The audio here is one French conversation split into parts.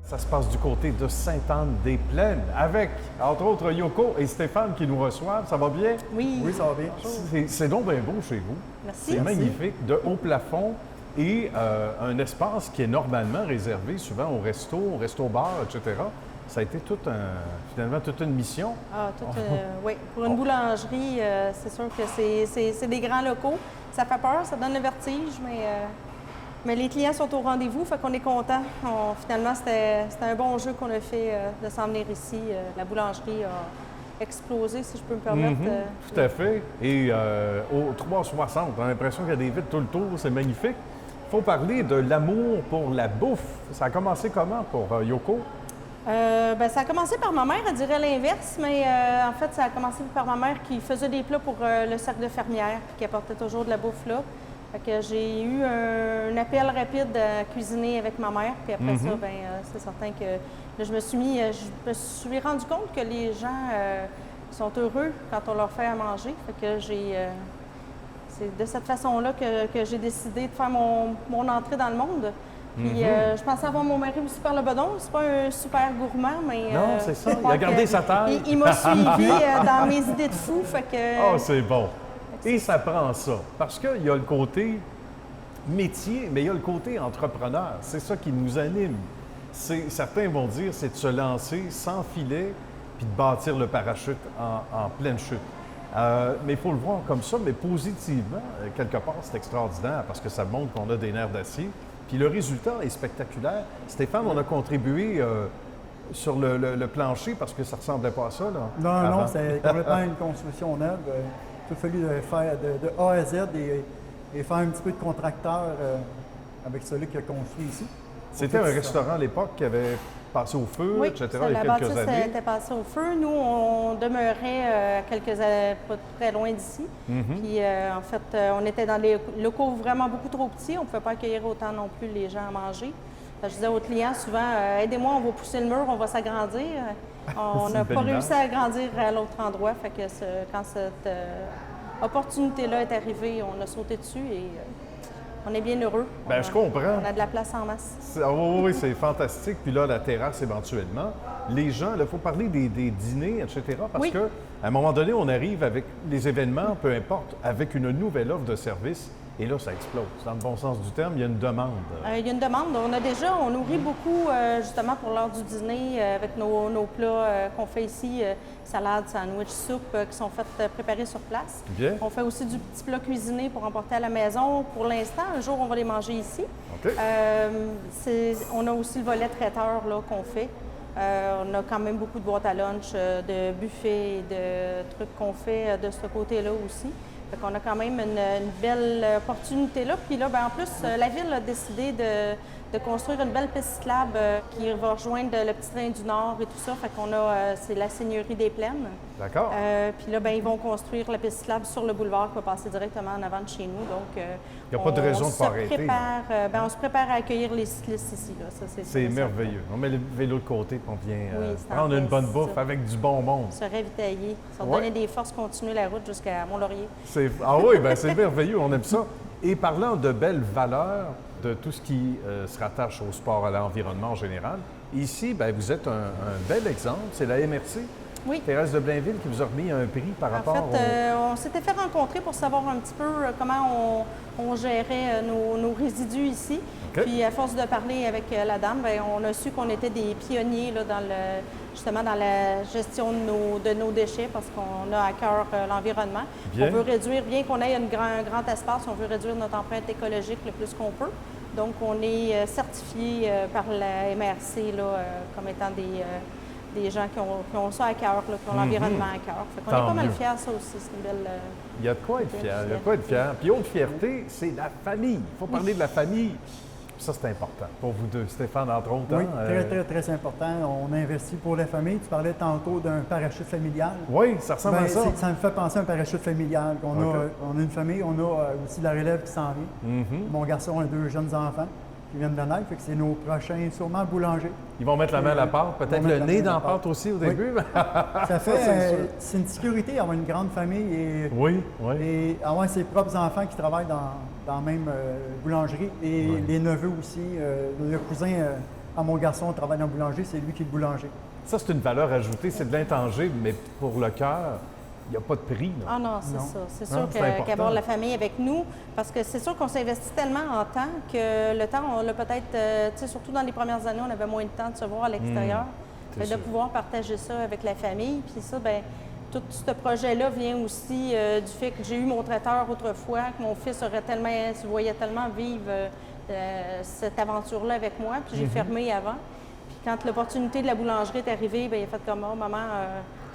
Ça se passe du côté de Sainte-Anne-des-Plaines avec, entre autres, Yoko et Stéphane qui nous reçoivent. Ça va bien? Oui. Oui, ça va bien. C'est donc bien beau chez vous. Merci. C'est Merci. magnifique, de haut plafond et un espace qui est normalement réservé souvent au resto-bar, etc. Ça a été finalement toute une mission. Oui. Pour une boulangerie, c'est sûr que c'est des grands locaux. Ça fait peur, ça donne le vertige, mais les clients sont au rendez-vous, fait qu'on est content. Finalement, c'était un bon jeu qu'on a fait de s'en venir ici. La boulangerie a explosé, si je peux me permettre. Tout à fait. Et au 360, on a l'impression qu'il y a des vitres tout le tour, c'est magnifique. Il faut parler de l'amour pour la bouffe. Ça a commencé comment pour Yoko? Ça a commencé par ma mère, elle dirait l'inverse, mais en fait, ça a commencé par ma mère qui faisait des plats pour le cercle de fermière, puis qui apportait toujours de la bouffe là. Fait que j'ai eu un appel rapide à cuisiner avec ma mère, puis après ça, c'est certain que là, je me suis rendu compte que les gens sont heureux quand on leur fait à manger. Fait que c'est de cette façon-là que j'ai décidé de faire mon entrée dans le monde. Puis je pensais avoir mon mari aussi par le bedon. C'est pas un super gourmand, mais... Non, c'est ça. Il a gardé sa taille. Il m'a suivi dans mes idées de fou, fait que... Oh, c'est bon. Et ça prend ça. Parce qu'il y a le côté métier, mais il y a le côté entrepreneur. C'est ça qui nous anime. Certains vont dire, c'est de se lancer sans filet puis de bâtir le parachute en pleine chute. Mais il faut le voir comme ça, mais positivement. Quelque part, c'est extraordinaire parce que ça montre qu'on a des nerfs d'acier. Puis le résultat est spectaculaire. Stéphane, on a contribué sur le plancher parce que ça ne ressemblait pas à ça, là. Non, c'est complètement une construction neuve. Il a fallu faire de A à Z et faire un petit peu de contracteur avec celui qui a construit ici. C'était un restaurant à l'époque qui avait passé au feu, oui, etc., il y a quelques années. La bâtisse était passée au feu. Nous, on demeurait pas très loin d'ici. Puis, en fait, on était dans des locaux vraiment beaucoup trop petits. On ne pouvait pas accueillir autant non plus les gens à manger. Je disais aux clients souvent, aidez-moi, on va pousser le mur, on va s'agrandir. On n'a pas réussi à agrandir à l'autre endroit. Fait que quand cette opportunité-là est arrivée, on a sauté dessus et on est bien heureux. Bien, je comprends. On a de la place en masse. Oui, c'est fantastique. Puis là, la terrasse éventuellement. Les gens, il faut parler des dîners, etc. Parce qu'à un moment donné, on arrive avec les événements, peu importe, avec une nouvelle offre de service. Et là, ça explose. Dans le bon sens du terme, il y a une demande. Il y a une demande. On nourrit beaucoup, justement, pour l'heure du dîner, avec nos plats qu'on fait ici, salade, sandwich, soupe, qui sont faites préparer sur place. Bien. On fait aussi du petit plat cuisiné pour emporter à la maison. Pour l'instant, un jour, on va les manger ici. OK. On a aussi le volet traiteur là, qu'on fait. On a quand même beaucoup de boîtes à lunch, de buffets, de trucs qu'on fait de ce côté-là aussi. Fait qu'on a quand même une belle opportunité là. Puis là, en plus, la Ville a décidé de construire une belle piste cyclable qui va rejoindre le petit train du Nord et tout ça. Fait qu'on a, c'est la Seigneurie des Plaines. D'accord. Puis là, ils vont construire la piste cyclable sur le boulevard qui va passer directement en avant de chez nous. Donc, il n'y a pas de raison de ne pas arrêter. On se prépare à accueillir les cyclistes ici. Là. Ça, c'est merveilleux. On met le vélo de côté et on vient prendre une bonne bouffe ça. Avec du bon monde. Se ravitailler, se donner des forces, continuer la route jusqu'à Mont-Laurier. Ah oui, c'est merveilleux, on aime ça. Et parlant de belles valeurs, de tout ce qui se rattache au sport, à l'environnement en général, ici, vous êtes un bel exemple, c'est la MRC. Oui. Thérèse de Blainville qui vous a remis un prix par rapport on s'était fait rencontrer pour savoir un petit peu comment on gérait nos résidus ici. Okay. Puis, à force de parler avec la dame, on a su qu'on était des pionniers là, justement dans la gestion de nos déchets parce qu'on a à cœur l'environnement. Bien. On veut réduire, bien qu'on ait un grand espace, on veut réduire notre empreinte écologique le plus qu'on peut. Donc, on est certifié par la MRC là, comme étant des gens qui ont ça à cœur, qui ont l'environnement à cœur. Fait qu'on est pas mal fiers, ça aussi. C'est une belle... Il y a de quoi être fier. Il y a de quoi être fier. Puis autre fierté, c'est la famille. Il faut parler de la famille. Ça, c'est important pour vous deux, Stéphane, entre autres. Oui, très important. On investit pour la famille. Tu parlais tantôt d'un parachute familial. Oui, ça ressemble à ça. Ça me fait penser à un parachute familial. On a une famille, on a aussi la relève qui s'en vient. Mon garçon a 2 jeunes enfants qui viennent de naître, fait que c'est nos prochains, sûrement boulangers. Ils vont mettre la main à la pâte, peut-être le nez dans la pâte aussi au début. Ça fait, c'est une sécurité d'avoir une grande famille et avoir ses propres enfants qui travaillent dans la même boulangerie et les neveux aussi. Le cousin à mon garçon travaille dans le boulanger, c'est lui qui est le boulanger. Ça, c'est une valeur ajoutée, c'est de l'intangible, mais pour le cœur, il n'y a pas de prix. Là. Ah non, c'est Non. ça. C'est Non, sûr c'est important. qu'avoir la famille avec nous, parce que c'est sûr qu'on s'investit tellement en temps que le temps, on l'a peut-être, tu sais, surtout dans les premières années, on avait moins de temps de se voir à l'extérieur. c'est Fait de sûr. pouvoir partager ça avec la famille. Puis ça, bien, tout ce projet-là vient aussi du fait que j'ai eu mon traiteur autrefois, que mon fils se voyait tellement vivre cette aventure-là avec moi, puis j'ai fermé avant. Puis quand l'opportunité de la boulangerie est arrivée, bien, il a fait comme « Oh, maman,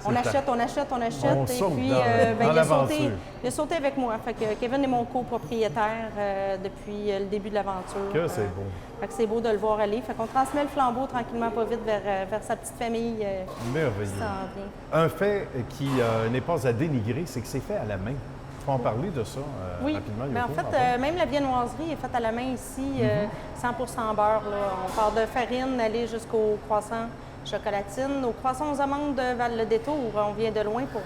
on C'est achète, on achète, on achète. » On Et saute puis, dans il a l'aventure. il a sauté avec moi. Fait que Kevin est mon copropriétaire depuis le début de l'aventure. Que c'est beau. Fait que c'est beau de le voir aller. Fait qu'on transmet le flambeau tranquillement, pas vite, vers sa petite famille qui Merveilleux. s'en vient. Un fait qui n'est pas à dénigrer, c'est que c'est fait à la main. Tu peux en parler de ça Oui, rapidement, mais en Yoko, fait, avant? même la viennoiserie est faite à la main ici, 100% beurre. Là. On part de farine, aller jusqu'au croissant chocolatine. Au croissant aux amandes de Val-le-Détour, on vient de loin pour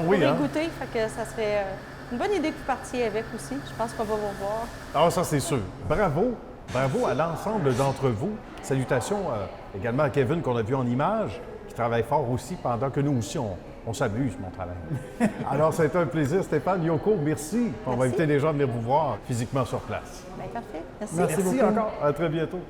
oui, y hein? goûter. Fait que ça serait une bonne idée que vous partiez avec aussi. Je pense qu'on va vous revoir. Ah, ça, c'est sûr. Bravo. Bravo à l'ensemble d'entre vous. Salutations également à Kevin qu'on a vu en image, qui travaille fort aussi pendant que nous aussi, on s'amuse, mon travail. Alors, ça a été un plaisir, Stéphane. Yoko, merci. On va Merci. inviter les gens à venir vous voir physiquement sur place. Bien, parfait. Merci. Merci beaucoup. encore. À très bientôt.